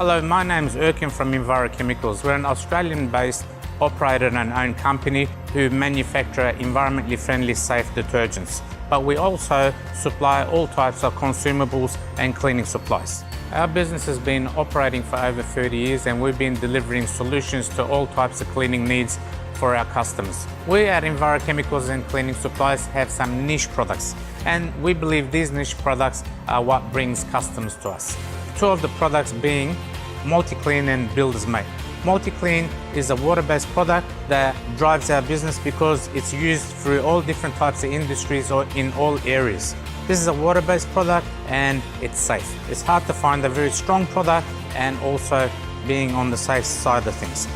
Hello, my name is Erkin from Enviro Chemicals. We're an Australian-based, operated and owned company who manufacture environmentally friendly, safe detergents. But we also supply all types of consumables and cleaning supplies. Our business has been operating for over 30 years and we've been delivering solutions to all types of cleaning needs for our customers. We at Enviro Chemicals and Cleaning Supplies have some niche products, and we believe these niche products are what brings customers to us. Two of the products being Multi-Clean and Builder's Mate. Multi-Clean is a water-based product that drives our business because it's used through all different types of industries or in all areas. This is a water-based product and it's safe. It's hard to find a very strong product and also being on the safe side of things.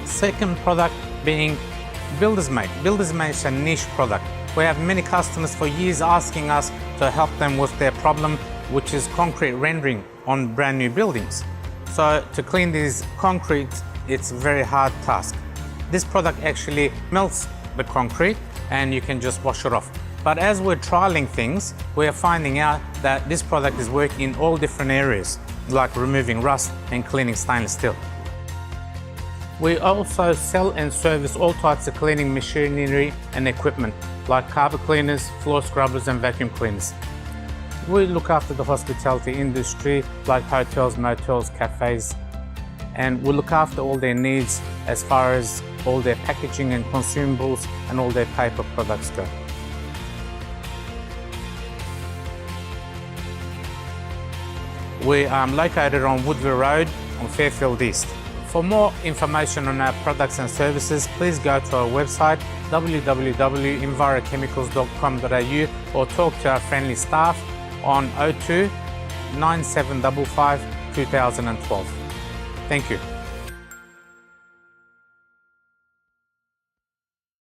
Second product being Builder's Mate. Builder's Mate is a niche product. We have many customers for years asking us to help them with their problem, which is concrete rendering on brand new buildings. So to clean these concrete, it's a very hard task. This product actually melts the concrete and you can just wash it off. But as we're trialing things, we are finding out that this product is working in all different areas, like removing rust and cleaning stainless steel. We also sell and service all types of cleaning machinery and equipment, like carpet cleaners, floor scrubbers and vacuum cleaners. We look after the hospitality industry, like hotels, motels, cafes, and we look after all their needs as far as all their packaging and consumables and all their paper products go. We are located on Woodville Road on Fairfield East. For more information on our products and services, please go to our website www.envirochemicals.com.au or talk to our friendly staff on 02 9755 2012. Thank you.